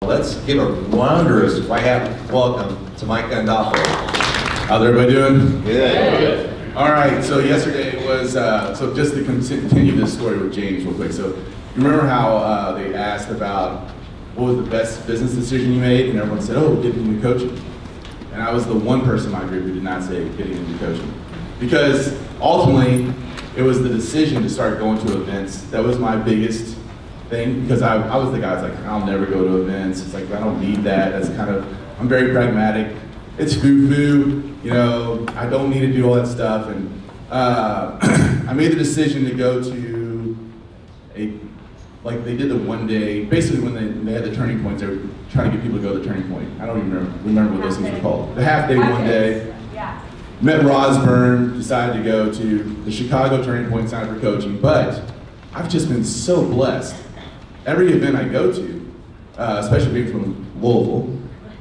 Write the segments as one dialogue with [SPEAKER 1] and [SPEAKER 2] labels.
[SPEAKER 1] Let's give a wondrous welcome to Mike Gandolfo.
[SPEAKER 2] How's everybody doing?
[SPEAKER 1] Good.
[SPEAKER 2] All right, so yesterday was, so just to continue this story with James real quick. So you remember how they asked about what was the best business decision you made? And everyone said, oh, getting into coaching. And I was the one person in my group who did not say getting into coaching. Because ultimately, it was the decision to start going to events. That was my biggest thing, because I was the guy that's like, I'll never go to events. It's like, I don't need that. That's kind of, I'm very pragmatic. It's foo-foo, you know, I don't need to do all that stuff. And I made the decision to go to like they did the one day, basically when they had the turning points, they were trying to get people to go to the turning point. I don't even remember what those things were called. The half day, one day.
[SPEAKER 3] Yeah.
[SPEAKER 2] Met Rosburn, decided to go to the Chicago Turning Point Center for Coaching, but I've just been so blessed. Every event I go to, especially being from Louisville,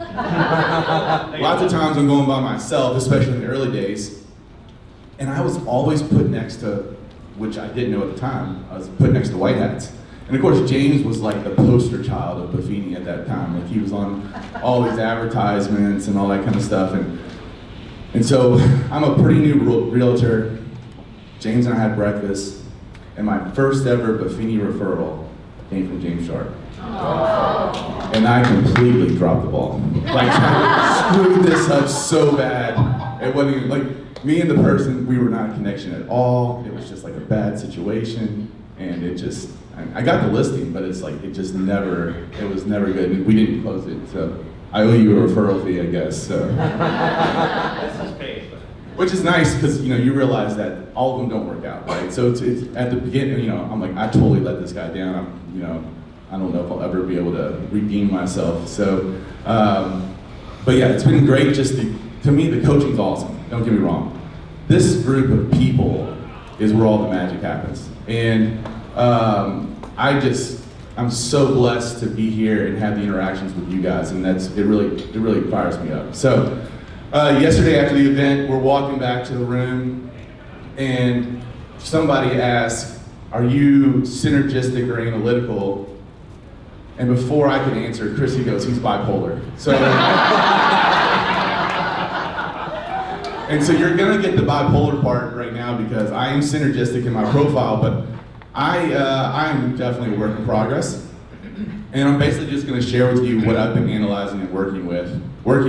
[SPEAKER 2] lots of times I'm going by myself, especially in the early days, and I was always put next to, which I didn't know at the time, I was put next to white hats. And of course, James was like the poster child of Buffini at that time. Like he was on all these advertisements and all that kind of stuff. And so I'm a pretty new realtor. James and I had breakfast, and my first ever Buffini referral came from James Sharp.
[SPEAKER 3] Oh.
[SPEAKER 2] And I completely dropped the ball. Like, I screwed this up so bad. It wasn't even, like, me and the person, we were not a connection at all. It was just like a bad situation, and it just, I got the listing, but it's like, it just never, it was never good. We didn't close it, so I owe you a referral fee, I guess. So.
[SPEAKER 1] This is paid.
[SPEAKER 2] Which is nice, because you know, you realize that all of them don't work out, right? So it's at the beginning, you know, I'm like, I totally let this guy down. I don't know if I'll ever be able to redeem myself. So, but yeah, it's been great. Just to me, the coaching's awesome. Don't get me wrong. This group of people is where all the magic happens, and I'm so blessed to be here and have the interactions with you guys, and it really fires me up. So, yesterday after the event, we're walking back to the room, and somebody asked, "Are you synergistic or analytical?" And before I could answer, Chrissy goes, "He's bipolar." So, and so you're gonna get the bipolar part right now, because I am synergistic in my profile, but I'm definitely a work in progress. And I'm basically just gonna share with you what I've been analyzing and working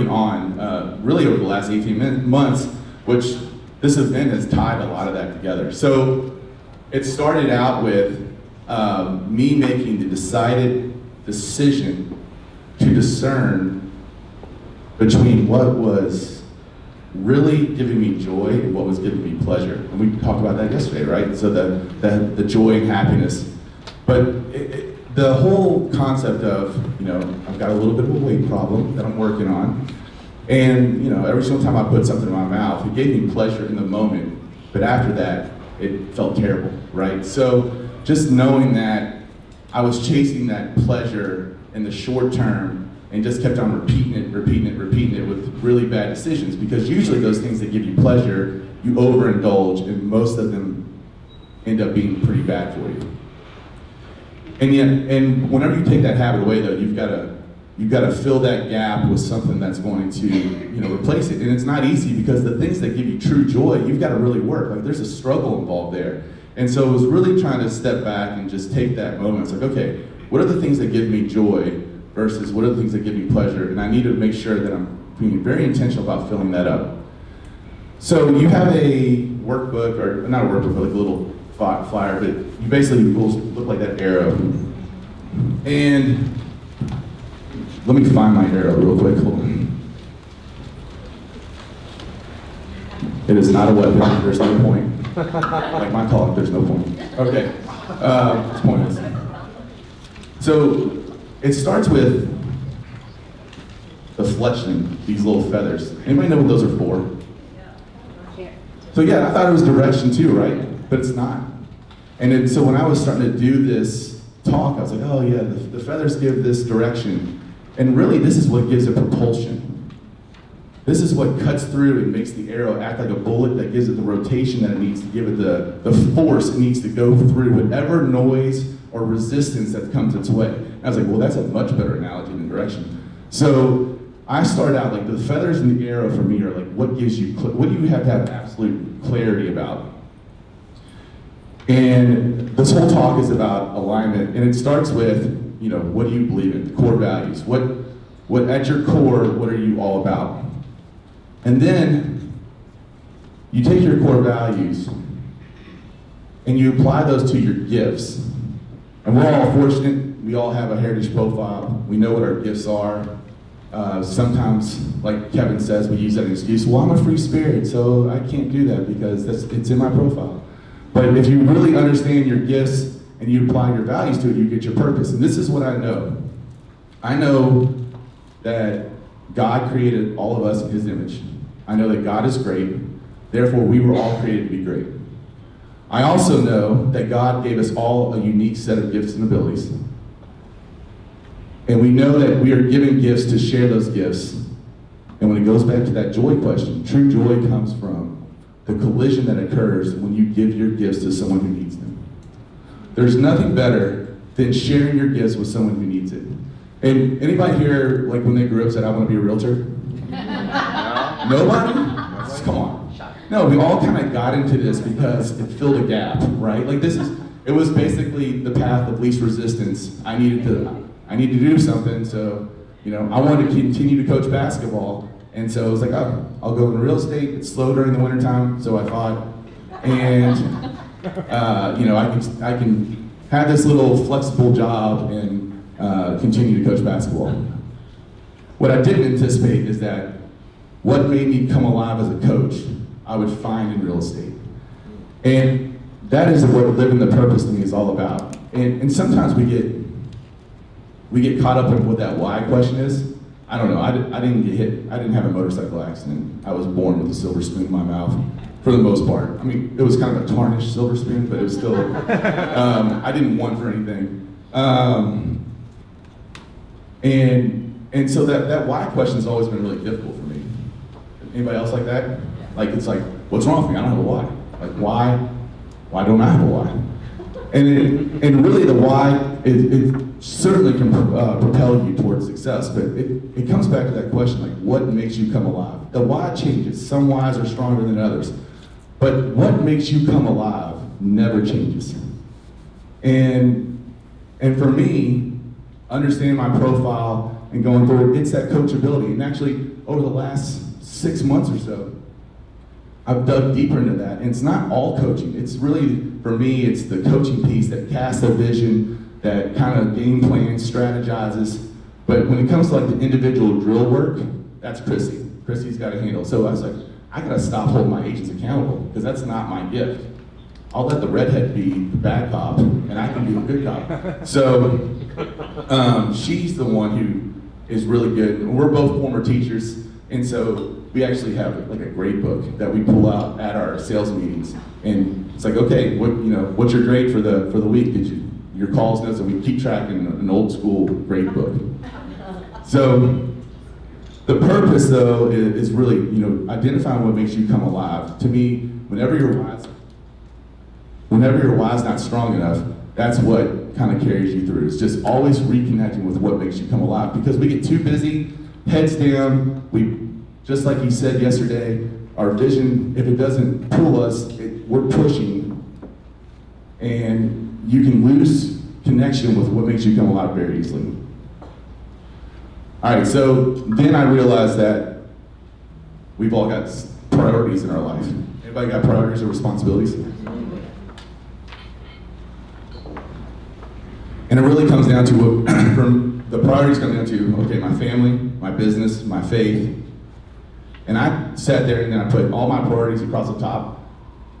[SPEAKER 2] on, really over the last 18 months, which this event has tied a lot of that together. So it started out with me making the decided decision to discern between what was really giving me joy and what was giving me pleasure. And we talked about that yesterday, right? So the joy and happiness. But the whole concept of, you know, I've got a little bit of a weight problem that I'm working on. And, you know, every single time I put something in my mouth, it gave me pleasure in the moment. But after that, it felt terrible, right? So just knowing that I was chasing that pleasure in the short term and just kept on repeating it with really bad decisions, because usually those things that give you pleasure, you overindulge, and most of them end up being pretty bad for you. And whenever you take that habit away, though, you've got to fill that gap with something that's going to, you know, replace it. And it's not easy, because the things that give you true joy, you've got to really work. Like, there's a struggle involved there. And so it was really trying to step back and just take that moment. It's like, okay, what are the things that give me joy versus what are the things that give me pleasure? And I need to make sure that I'm being very intentional about filling that up. So you have a workbook, or not a workbook, but like a little flyer, but you basically look like that arrow. And let me find my arrow real quick, hold on. It is not a weapon, there's no point. Like my talk, there's no point. Okay, it's pointless. So it starts with the fletching, these little feathers. Anybody know what those are for? So yeah, I thought it was direction too, right? But it's not. And so when I was starting to do this talk, I was like, oh yeah, the feathers give this direction. And really, this is what gives it propulsion. This is what cuts through and makes the arrow act like a bullet, that gives it the rotation that it needs to give it the force it needs to go through whatever noise or resistance that comes its way. I was like, well, that's a much better analogy than direction. So I started out like the feathers in the arrow for me are like, what gives you, what do you have to have absolute clarity about? And this whole talk is about alignment, and it starts with, you know, what do you believe in, core values. What at your core, what are you all about? And then you take your core values and you apply those to your gifts. And we're all fortunate, we all have a heritage profile, we know what our gifts are. Sometimes, like Kevin says, we use that excuse, well, I'm a free spirit, so I can't do that because it's in my profile. But if you really understand your gifts and you apply your values to it, you get your purpose. And this is what I know. I know that God created all of us in His image. I know that God is great, therefore we were all created to be great. I also know that God gave us all a unique set of gifts and abilities. And we know that we are given gifts to share those gifts. And when it goes back to that joy question, true joy comes from the collision that occurs when you give your gifts to someone who needs them. There's nothing better than sharing your gifts with someone who needs it. And anybody here, like when they grew up, said, I want to be a realtor? Nobody? Come on. No, we all kind of got into this because it filled a gap, right? Like it was basically the path of least resistance. I needed to do something, so, you know, I wanted to continue to coach basketball. And so it was like, oh, I'll go into real estate. It's slow during the wintertime, so I thought. And, you know, I can have this little flexible job and continue to coach basketball. What I didn't anticipate is that what made me come alive as a coach, I would find in real estate. And that is what living the purpose to me is all about. And sometimes we get caught up in what that why question is. I don't know, I didn't get hit, I didn't have a motorcycle accident. I was born with a silver spoon in my mouth, for the most part. I mean, it was kind of a tarnished silver spoon, but it was still, I didn't want for anything. And so that why question has always been really difficult for me. Anybody else like that? Like, it's like, what's wrong with me? I don't have a why. Like, why don't I have a why? And really the why, it certainly can propel you towards success, but it comes back to that question, like, what makes you come alive? The why changes. Some whys are stronger than others. But what makes you come alive never changes. And for me, understanding my profile and going through it, it's that coachability. And actually, over the last 6 months or so, I've dug deeper into that. And it's not all coaching. It's really, for me, it's the coaching piece that casts a vision, that kind of game plans, strategizes. But when it comes to like the individual drill work, that's Chrissy. Chrissy's got a handle. So I was like, I gotta stop holding my agents accountable, because that's not my gift. I'll let the redhead be the bad cop, and I can be the good cop. So she's the one who is really good. We're both former teachers, and so we actually have like a grade book that we pull out at our sales meetings. And it's like, okay, what's your grade for the week? Did your calls notes? And we keep tracking an old school grade book. So the purpose, though, is really, identifying what makes you come alive. To me, whenever your why's not strong enough, that's what kind of carries you through. It's just always reconnecting with what makes you come alive. Because we get too busy, heads down. Just like he said yesterday, our vision, if it doesn't pull us, we're pushing. And you can lose connection with what makes you come alive very easily. All right, so then I realized that we've all got priorities in our life. Anybody got priorities or responsibilities? And it really comes down to the priorities come down to, okay, my family, my business, my faith. And I sat there and then I put all my priorities across the top,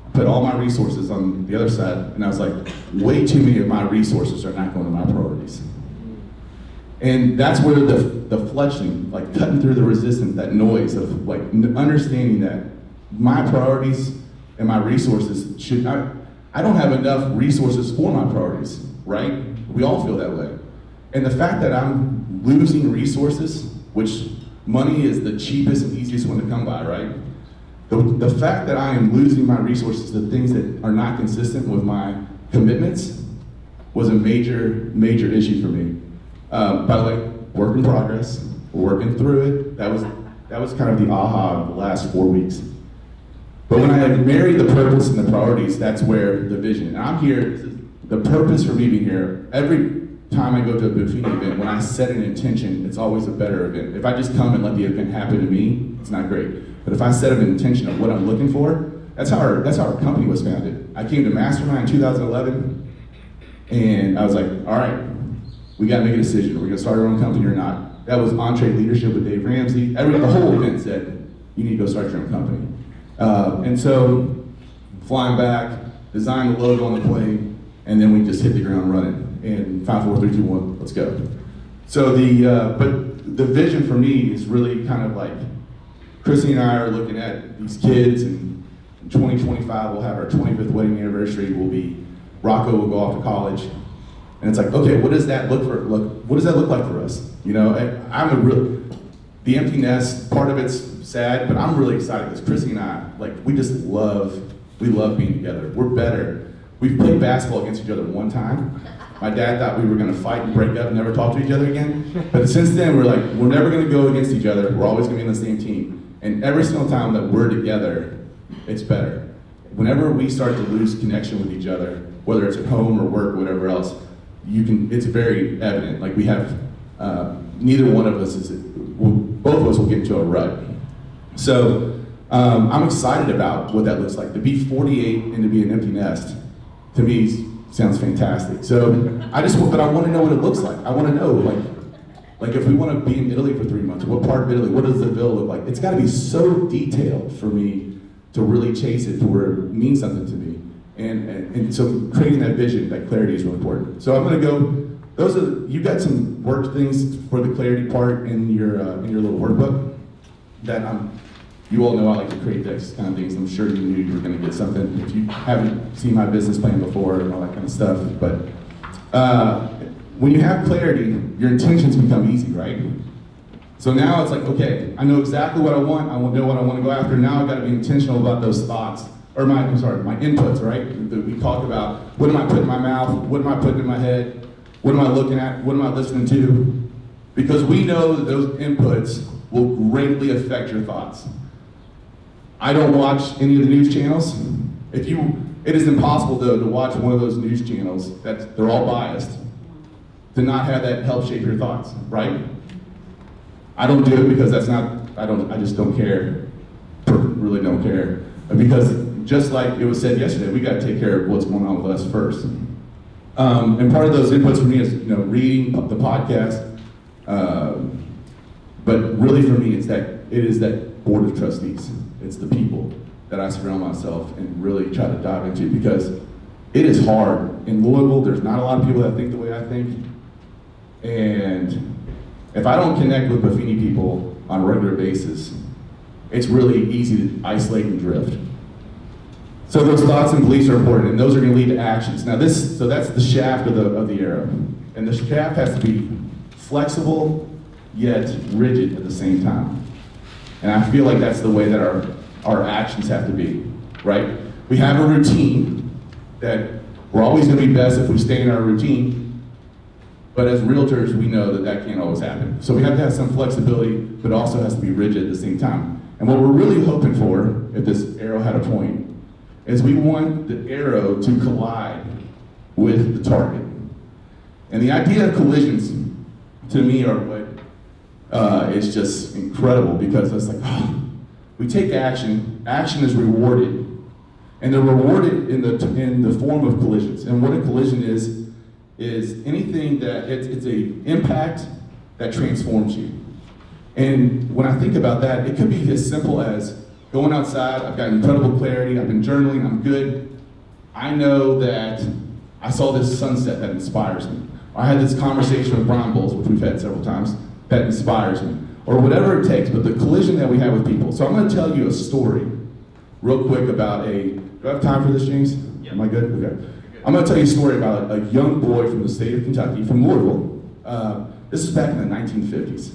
[SPEAKER 2] I put all my resources on the other side, and I was like, way too many of my resources are not going to my priorities. And that's where the fletching, like cutting through the resistance, that noise of like understanding that my priorities and my resources I don't have enough resources for my priorities, right? We all feel that way. And the fact that I'm losing resources, which money is the cheapest and easiest one to come by, right? The fact that I am losing my resources to things that are not consistent with my commitments was a major, major issue for me. By the way, work in progress. We're working through it. That was kind of the aha of the last 4 weeks. But when I had married the purpose and the priorities, that's where the vision. And I'm here, the purpose for me being here, every time I go to a Buffini event, when I set an intention, it's always a better event. If I just come and let the event happen to me, it's not great. But if I set an intention of what I'm looking for, that's how our company was founded. I came to Mastermind in 2011, and I was like, all right, we gotta make a decision. Are we gonna start our own company or not? That was Entree Leadership with Dave Ramsey. The whole event said, you need to go start your own company. And so, flying back, designed the logo on the plane, and then we just hit the ground running. And 5, 4, 3, 2, 1, let's go. So but the vision for me is really kind of like, Chrissy and I are looking at these kids, and in 2025 we'll have our 25th wedding anniversary. Rocco will go off to college, and it's like, okay, what does that look like for us? You know, the empty nest part of it's sad, but I'm really excited because Chrissy and I, we love being together. We're better. We've played basketball against each other one time. My dad thought we were gonna fight and break up and never talk to each other again. But since then, we're never gonna go against each other. We're always gonna be on the same team. And every single time that we're together, it's better. Whenever we start to lose connection with each other, whether it's at home or work or whatever else, it's very evident. We have, neither one of us both of us will get into a rut. So I'm excited about what that looks like. To be 48 and to be an empty nest, to me, sounds fantastic. So but I want to know what it looks like. I want to know, if we want to be in Italy for 3 months, what part of Italy, what does the villa look like? It's got to be so detailed for me to really chase it to where it means something to me. And so creating that vision, that clarity is really important. So I'm going to go, you got some work things for the clarity part in your little workbook that you all know I like to create those kind of things. I'm sure you knew you were going to get something if you haven't seen my business plan before and all that kind of stuff. But when you have clarity, your intentions become easy, right? So now it's like, okay, I know exactly what I want. I know what I want to go after. Now I've got to be intentional about those thoughts, or my inputs, right? That we talk about. What am I putting in my mouth? What am I putting in my head? What am I looking at? What am I listening to? Because we know that those inputs will greatly affect your thoughts. I don't watch any of the news channels. It is impossible though to watch one of those news channels that they're all biased, to not have that help shape your thoughts, right? I don't do it because I just don't care, really don't care. Because just like it was said yesterday, we gotta take care of what's going on with us first. And part of those inputs for me is, reading the podcast, but really for me it is that board of trustees. It's the people that I surround myself and really try to dive into, because it is hard. In Louisville, there's not a lot of people that think the way I think. And if I don't connect with Buffini people on a regular basis, it's really easy to isolate and drift. So those thoughts and beliefs are important, and those are going to lead to actions. Now so that's the shaft of the arrow. And the shaft has to be flexible, yet rigid at the same time. And I feel like that's the way that our actions have to be, right? We have a routine that we're always going to be best if we stay in our routine, but as realtors, we know that can't always happen. So we have to have some flexibility, but it also has to be rigid at the same time. And what we're really hoping for, if this arrow had a point, is we want the arrow to collide with the target. And the idea of collisions, to me, are what is just incredible, because it's like, we take action is rewarded, and they're rewarded in the form of collisions. And what a collision is anything that it's a impact that transforms you. And when I think about that, it could be as simple as going outside. I've got incredible clarity, I've been journaling, I'm good. I know that I saw this sunset that inspires me. I had this conversation with Brian Bowles, which we've had several times, that inspires me, or whatever it takes, but the collision that we have with people. So I'm going to tell you a story real quick about do I have time for this, James? Yep. Am I good? Okay. I'm going to tell you a story about a young boy from the state of Kentucky, from Louisville. This is back in the 1950s.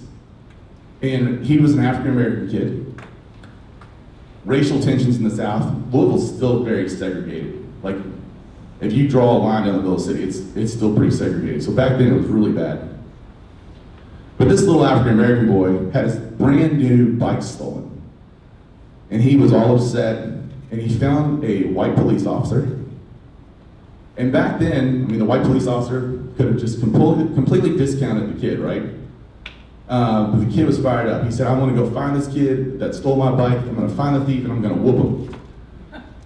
[SPEAKER 2] And he was an African-American kid. Racial tensions in the South. Louisville's still very segregated. Like, if you draw a line down the middle of the city, it's still pretty segregated. So back then it was really bad. But this little African-American boy had his brand new bike stolen. And he was all upset, and he found a white police officer. And back then, I mean, the white police officer could have just completely discounted the kid, right? But the kid was fired up. He said, I want to go find this kid that stole my bike. I'm going to find the thief, and I'm going to whoop him.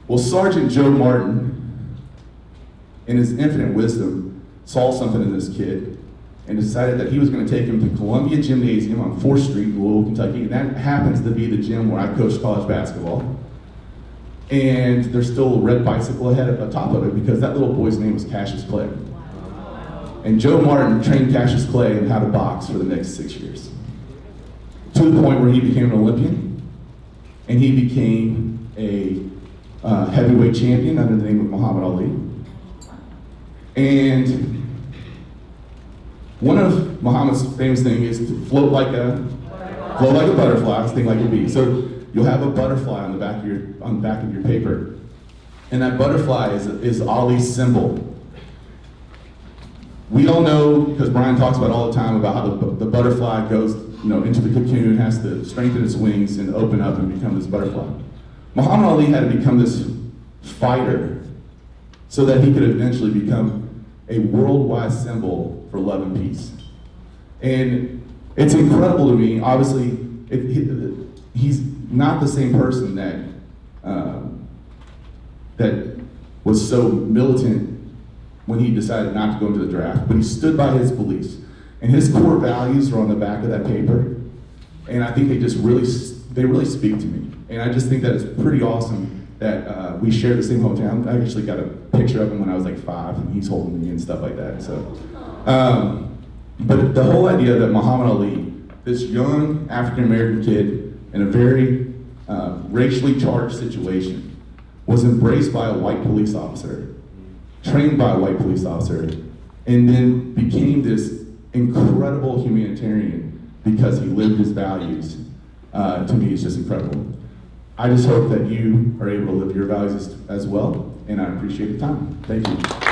[SPEAKER 2] Well, Sergeant Joe Martin, in his infinite wisdom, saw something in this kid and decided that he was going to take him to Columbia Gymnasium on 4th Street in Louisville, Kentucky. And that happens to be the gym where I coached college basketball. And there's still a red bicycle ahead at the top of it because that little boy's name was Cassius Clay. And Joe Martin trained Cassius Clay in how to box for the next 6 years. To the point where he became an Olympian, and he became a heavyweight champion under the name of Muhammad Ali. And one of Muhammad's famous things is to float like a butterfly, sting like a bee. So you'll have a butterfly on the back of your paper, and that butterfly is Ali's symbol. We all know, because Brian talks about all the time about how the butterfly goes, into the cocoon, has to strengthen its wings and open up and become this butterfly. Muhammad Ali had to become this fighter so that he could eventually become a worldwide symbol for love and peace. And it's incredible to me. Obviously, he's not the same person that was so militant when he decided not to go into the draft, but he stood by his beliefs. And his core values are on the back of that paper. And I think they really speak to me. And I just think that it's pretty awesome that we share the same hometown. I actually got a picture of him when I was like 5, and he's holding me and stuff like that. So, but the whole idea that Muhammad Ali, this young African-American kid in a very racially charged situation, was embraced by a white police officer, trained by a white police officer, and then became this incredible humanitarian because he lived his values. To me, it's just incredible. I just hope that you are able to live your values as well, and I appreciate the time. Thank you.